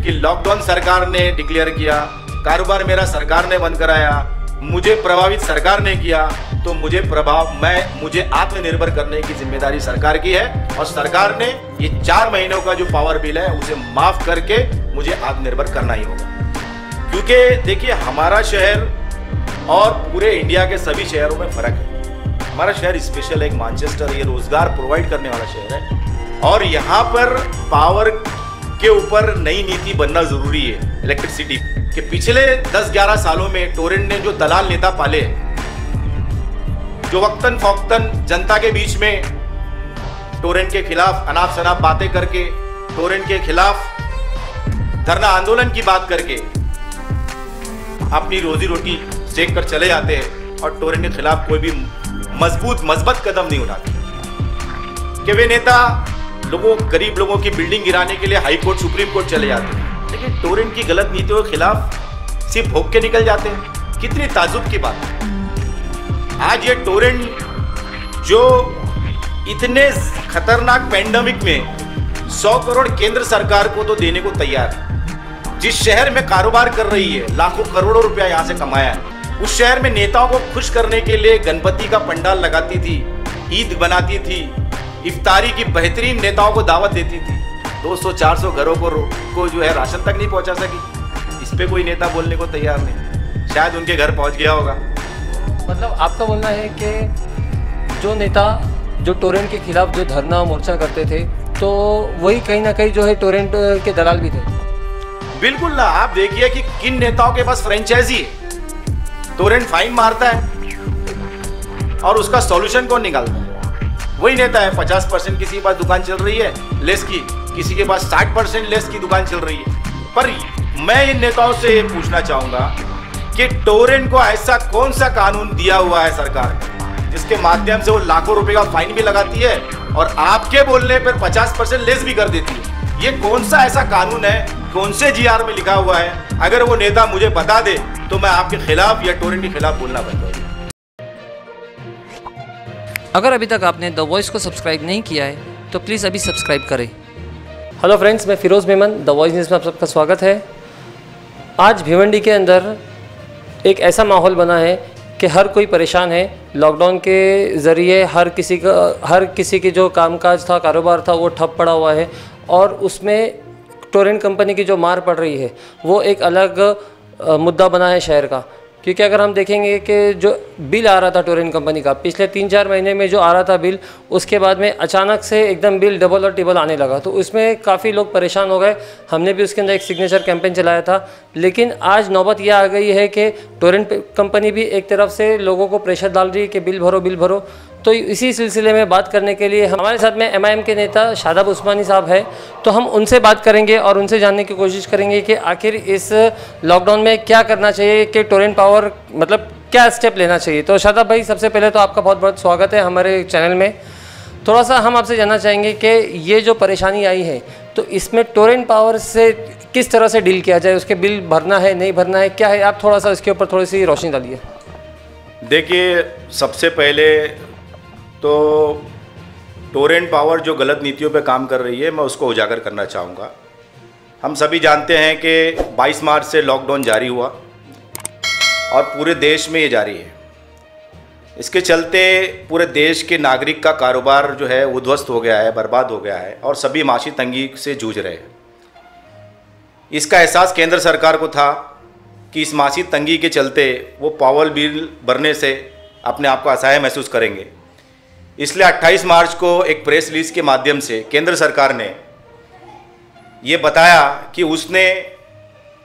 कि लॉकडाउन सरकार ने डिक्लेयर किया, कारोबार मेरा सरकार ने बंद कराया, मुझे प्रभावित सरकार ने किया, तो मुझे आत्मनिर्भर करने की जिम्मेदारी सरकार की है और सरकार ने ये 4 महीनों का जो पावर बिल है उसे माफ करके मुझे आत्मनिर्भर करना ही होगा। क्योंकि देखिए, हमारा शहर और पूरे इंडिया के सभी शहरों में फर्क है। हमारा शहर स्पेशल है, एक मैनचेस्टर, ये रोजगार प्रोवाइड करने वाला शहर है और यहाँ पर पावर के ऊपर नई नीति बनना जरूरी है। इलेक्ट्रिसिटी के पिछले 10-11 सालों में टोरेंट ने जो दलाल नेता पाले, जो वक्तन फौक्तन जनता के बीच में टोरेंट के खिलाफ अनाप शनाप बातें करके, टोरेंट के खिलाफ धरना आंदोलन की बात करके अपनी रोजी रोटी सेक कर चले जाते हैं और टोरेंट के खिलाफ कोई भी मजबूत कदम नहीं उठाते कि वे नेता गरीब लोगों की बिल्डिंग गिराने के लिए हाई कोर्ट, सुप्रीम कोर्ट चले जाते हैं, लेकिन टोरेंट की गलत नीतियों के खिलाफ सिर्फ भोग के निकल जाते हैं। कितनी ताजुब की बात है। आज ये टोरेंट जो इतने खतरनाक पैंडेमिक में 100 करोड़ केंद्र सरकार को तो देने को तैयार है, जिस शहर में कारोबार कर रही है, लाखों करोड़ों रुपया यहां से कमाया है, उस शहर में नेताओं को खुश करने के लिए गणपति का पंडाल लगाती थी, ईद बनाती थी, इफ्तारी की बेहतरीन नेताओं को दावत देती थी, 200-400 घरों को जो है राशन तक नहीं पहुंचा सकी। इस पे कोई नेता बोलने को तैयार नहीं। शायद उनके घर पहुंच गया होगा। मतलब आपका बोलना है कि जो नेता जो टोरेंट के खिलाफ जो धरना मोर्चा करते थे, तो वही कहीं ना कहीं जो है टोरेंट के दलाल भी थे। बिल्कुल ना। आप देखिए कि किन नेताओं के पास फ्रेंचाइजी है। टोरेंट फाइन मारता है और उसका सॉल्यूशन कौन निकालता है? वही नेता है। 50% किसी के पास दुकान चल रही है लेस की, किसी के पास 60% लेस की दुकान चल रही है। पर मैं इन नेताओं से पूछना चाहूंगा कि टोरेंट को ऐसा कौन सा कानून दिया हुआ है सरकार ने जिसके माध्यम से वो लाखों रुपए का फाइन भी लगाती है और आपके बोलने पर 50% लेस भी कर देती है? ये कौन सा ऐसा कानून है, कौन से जीआर में लिखा हुआ है? अगर वो नेता मुझे बता दे तो मैं आपके खिलाफ या टोरेंट के खिलाफ बोलना बंद कर दूं। अगर अभी तक आपने द वॉइस को सब्सक्राइब नहीं किया है तो प्लीज़ अभी सब्सक्राइब करें। हेलो फ्रेंड्स, मैं Firoz Memon, the voice news में आप सबका स्वागत है। आज भिवंडी के अंदर एक ऐसा माहौल बना है कि हर कोई परेशान है। लॉकडाउन के ज़रिए हर किसी की जो कामकाज था, कारोबार था, वो ठप पड़ा हुआ है और उसमें टोरेंट कंपनी की जो मार पड़ रही है वो एक अलग मुद्दा बना है शहर का। क्योंकि अगर हम देखेंगे कि जो बिल आ रहा था टोरेंट कंपनी का पिछले 3-4 महीने में जो आ रहा था बिल, उसके बाद में अचानक से एकदम बिल डबल और ट्रिपल आने लगा, तो उसमें काफ़ी लोग परेशान हो गए। हमने भी उसके अंदर एक सिग्नेचर कैंपेन चलाया था। लेकिन आज नौबत यह आ गई है कि टोरेंट कंपनी भी एक तरफ से लोगों को प्रेशर डाल रही है कि बिल भरो बिल भरो। तो इसी सिलसिले में बात करने के लिए हमारे साथ में MIM के नेता शादाब उस्मानी साहब है, तो हम उनसे बात करेंगे और उनसे जानने की कोशिश करेंगे कि आखिर इस लॉकडाउन में क्या करना चाहिए, कि टोरेंट पावर मतलब क्या स्टेप लेना चाहिए। तो शादाब भाई, सबसे पहले तो आपका बहुत बहुत स्वागत है हमारे चैनल में। थोड़ा सा हम आपसे जानना चाहेंगे कि ये जो परेशानी आई है तो इसमें टोरेंट पावर से किस तरह से डील किया जाए, उसके बिल भरना है नहीं भरना है, क्या है, आप थोड़ा सा इसके ऊपर थोड़ी सी रोशनी डालिए। देखिए, सबसे पहले तो टोरेंट पावर जो गलत नीतियों पे काम कर रही है, मैं उसको उजागर करना चाहूँगा। हम सभी जानते हैं कि 22 मार्च से लॉकडाउन जारी हुआ और पूरे देश में ये जारी है। इसके चलते पूरे देश के नागरिक का कारोबार जो है उद्ध्वस्त हो गया है, बर्बाद हो गया है और सभी माशी तंगी से जूझ रहे हैं। इसका एहसास केंद्र सरकार को था कि इस माशी तंगी के चलते वो पावर बिल भरने से अपने आप को असहाय महसूस करेंगे। इसलिए 28 मार्च को एक प्रेस रिलीज के माध्यम से केंद्र सरकार ने ये बताया कि उसने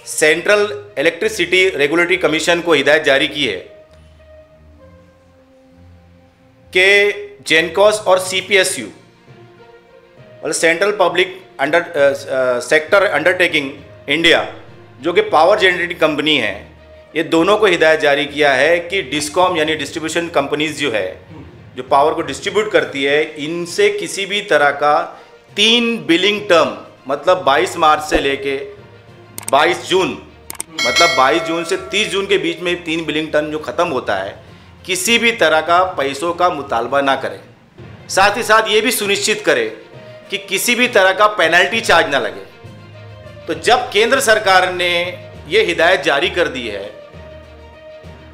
सेंट्रल इलेक्ट्रिसिटी रेगुलेटरी कमीशन को हिदायत जारी की है कि जेनकॉस और CPSU मतलब central public sector undertaking India, जो कि पावर जनरेटिंग कंपनी है, ये दोनों को हिदायत जारी किया है कि डिस्कॉम यानी डिस्ट्रीब्यूशन कंपनीज जो है, जो पावर को डिस्ट्रीब्यूट करती है, इनसे किसी भी तरह का 3 बिलिंग टर्म मतलब 22 मार्च से लेके 22 जून मतलब 22 जून से 30 जून के बीच में 3 बिलिंग टर्म जो ख़त्म होता है, किसी भी तरह का पैसों का मुतालबा ना करे। साथ ही साथ ये भी सुनिश्चित करे कि किसी भी तरह का पेनल्टी चार्ज ना लगे। तो जब केंद्र सरकार ने ये हिदायत जारी कर दी है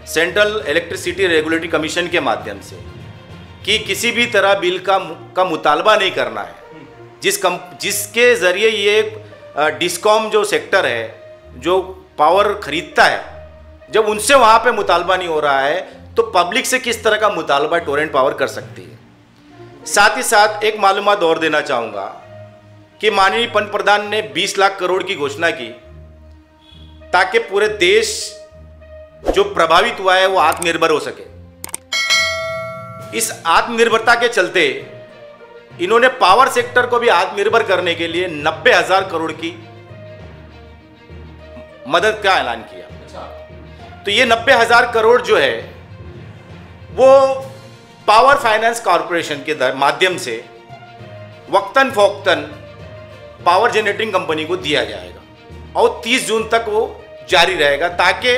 सेंट्रल इलेक्ट्रिसिटी रेगुलेटरी कमीशन के माध्यम से कि किसी भी तरह बिल का मुतालबा नहीं करना है, जिसके ज़रिए ये डिस्कॉम जो सेक्टर है जो पावर खरीदता है, जब उनसे वहाँ पे मुतालबा नहीं हो रहा है तो पब्लिक से किस तरह का मुतालबा टोरेंट पावर कर सकती है। साथ ही साथ एक मालूमात और देना चाहूँगा कि माननीय पंत प्रधान ने 20 लाख करोड़ की घोषणा की ताकि पूरे देश जो प्रभावित हुआ है वो आत्मनिर्भर हो सके। इस आत्मनिर्भरता के चलते इन्होंने पावर सेक्टर को भी आत्मनिर्भर करने के लिए 90,000 करोड़ की मदद का ऐलान किया। तो ये 90,000 करोड़ जो है वो पावर फाइनेंस कॉरपोरेशन के माध्यम से वक्तन फौक्तन पावर जनरेटिंग कंपनी को दिया जाएगा और 30 जून तक वो जारी रहेगा ताकि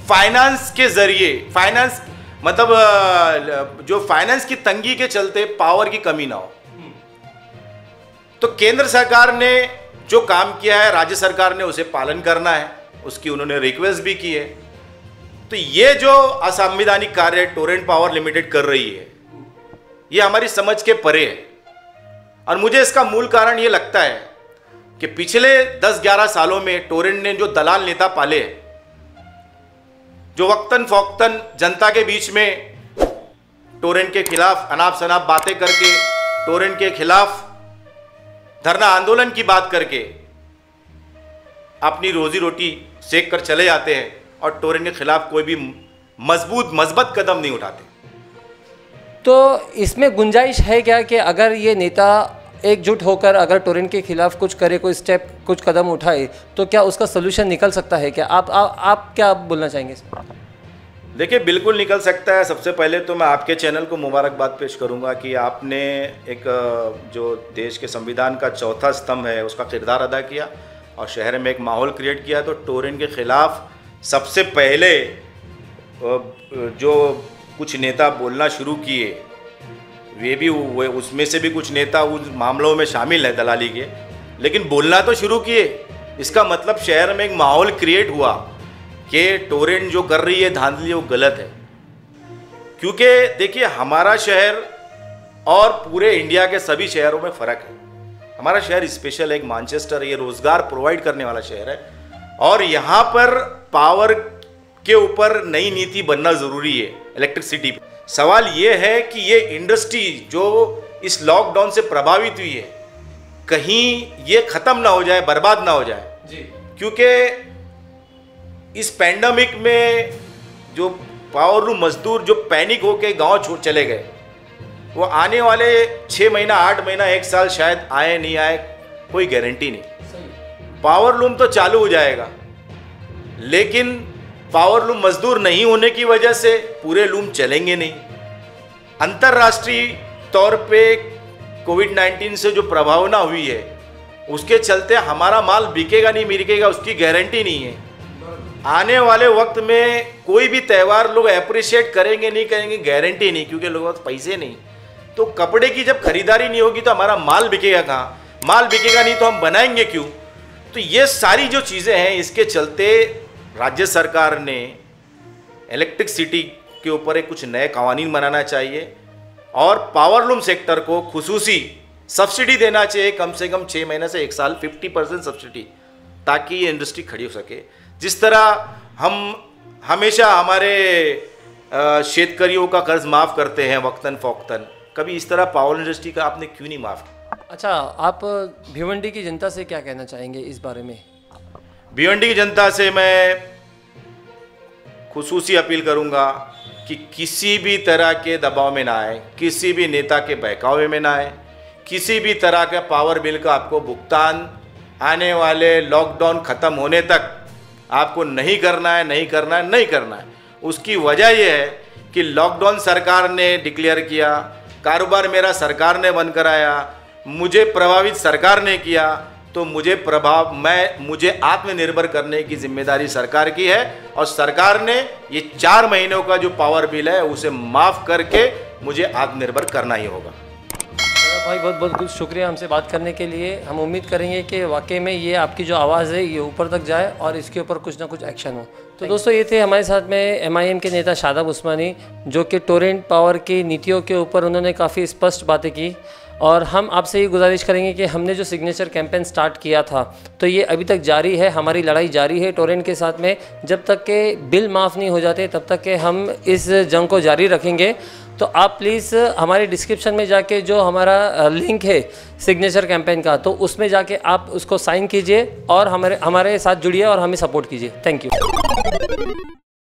फाइनेंस के जरिए जो फाइनेंस की तंगी के चलते पावर की कमी ना हो। तो केंद्र सरकार ने जो काम किया है राज्य सरकार ने उसे पालन करना है, उसकी उन्होंने रिक्वेस्ट भी की है। तो ये जो असंवैधानिक कार्य टोरेंट पावर लिमिटेड कर रही है ये हमारी समझ के परे है और मुझे इसका मूल कारण ये लगता है कि पिछले 10-11 सालों में टोरेंट ने जो दलाल नेता पाले हैं जो वक्तन फौक्तन जनता के बीच में टोरेंट के खिलाफ अनाप शनाप बातें करके, टोरेंट के खिलाफ धरना आंदोलन की बात करके अपनी रोजी रोटी सेक कर चले जाते हैं और टोरेंट के खिलाफ कोई भी मजबूत कदम नहीं उठाते। तो इसमें गुंजाइश है क्या कि अगर ये नेता एकजुट होकर अगर टोरेंट के खिलाफ कुछ करे, कोई स्टेप, कुछ कदम उठाए तो क्या उसका सोल्यूशन निकल सकता है क्या? आप क्या बोलना चाहेंगे इसमें? देखिए बिल्कुल निकल सकता है। सबसे पहले तो मैं आपके चैनल को मुबारकबाद पेश करूंगा कि आपने एक जो देश के संविधान का चौथा स्तंभ है उसका किरदार अदा किया और शहर में एक माहौल क्रिएट किया। तो टोरेंट के खिलाफ सबसे पहले जो कुछ नेता बोलना शुरू किए वे भी हुए, उसमें से भी कुछ नेता उन मामलों में शामिल है दलाली के, लेकिन बोलना तो शुरू किए। इसका मतलब शहर में एक माहौल क्रिएट हुआ कि टोरेंट जो कर रही है धांधली वो गलत है। क्योंकि देखिए हमारा शहर और पूरे इंडिया के सभी शहरों में फ़र्क है। हमारा शहर स्पेशल है, एक मैनचेस्टर, ये रोज़गार प्रोवाइड करने वाला शहर है और यहाँ पर पावर के ऊपर नई नीति बनना ज़रूरी है। इलेक्ट्रिसिटी पे सवाल ये है कि ये इंडस्ट्री जो इस लॉकडाउन से प्रभावित हुई है कहीं ये ख़त्म ना हो जाए, बर्बाद ना हो जाए जी। क्योंकि इस पैंडेमिक में जो पावर लूम मजदूर जो पैनिक होके गांव छोड़ चले गए वो आने वाले 6 महीना, 8 महीना, 1 साल शायद आए नहीं आए, कोई गारंटी नहीं। पावर लूम तो चालू हो जाएगा लेकिन पावर लूम मजदूर नहीं होने की वजह से पूरे लूम चलेंगे नहीं। अंतर्राष्ट्रीय तौर पे कोविड-19 से जो प्रभावना हुई है उसके चलते हमारा माल बिकेगा नहीं बिकेगा उसकी गारंटी नहीं है। आने वाले वक्त में कोई भी त्यौहार लोग अप्रिशिएट करेंगे नहीं करेंगे, गारंटी नहीं, क्योंकि लोगों के पास पैसे नहीं। तो कपड़े की जब खरीदारी नहीं होगी तो हमारा माल बिकेगा कहाँ? माल बिकेगा नहीं तो हम बनाएंगे क्यों? तो ये सारी जो चीज़ें हैं इसके चलते राज्य सरकार ने इलेक्ट्रिक सिटी के ऊपर एक कुछ नए कानून बनाना चाहिए और पावर लूम सेक्टर को खुसूसी सब्सिडी देना चाहिए, कम से कम 6 महीने से 1 साल 50% सब्सिडी, ताकि ये इंडस्ट्री खड़ी हो सके। जिस तरह हम हमेशा हमारे शेतकरियों का कर्ज माफ़ करते हैं वक्तन फ़ौक्तन, कभी इस तरह पावर इंडस्ट्री का आपने क्यों नहीं माफ़ किया? अच्छा, आप भिवंडी की जनता से क्या कहना चाहेंगे इस बारे में? भिवंडी की जनता से मैं खुसूसी अपील करूंगा कि किसी भी तरह के दबाव में ना आए, किसी भी नेता के बहकावे में ना आए, किसी भी तरह का पावर बिल का आपको भुगतान आने वाले लॉकडाउन ख़त्म होने तक आपको नहीं करना है, नहीं करना है, नहीं करना है। उसकी वजह यह है कि लॉकडाउन सरकार ने डिक्लेयर किया, कारोबार मेरा सरकार ने बंद कराया, मुझे प्रभावित सरकार ने किया, तो मुझे आत्मनिर्भर करने की जिम्मेदारी सरकार की है और सरकार ने ये 4 महीनों का जो पावर बिल है उसे माफ़ करके मुझे आत्मनिर्भर करना ही होगा। भाई बहुत बहुत शुक्रिया हमसे बात करने के लिए। हम उम्मीद करेंगे कि वाकई में ये आपकी जो आवाज़ है ये ऊपर तक जाए और इसके ऊपर कुछ ना कुछ एक्शन हो। तो दोस्तों ये थे हमारे साथ में MIM के नेता शादाब उस्मानी, जो कि टोरेंट पावर की नीतियों के ऊपर उन्होंने काफ़ी स्पष्ट बातें की। और हम आपसे ये गुजारिश करेंगे कि हमने जो सिग्नेचर कैंपेन स्टार्ट किया था तो ये अभी तक जारी है, हमारी लड़ाई जारी है टोरेंट के साथ में। जब तक के बिल माफ़ नहीं हो जाते तब तक के हम इस जंग को जारी रखेंगे। तो आप प्लीज़ हमारे डिस्क्रिप्शन में जाके जो हमारा लिंक है सिग्नेचर कैंपेन का, तो उसमें जाके आप उसको साइन कीजिए और हमारे साथ जुड़िए और हमें सपोर्ट कीजिए। Thank you.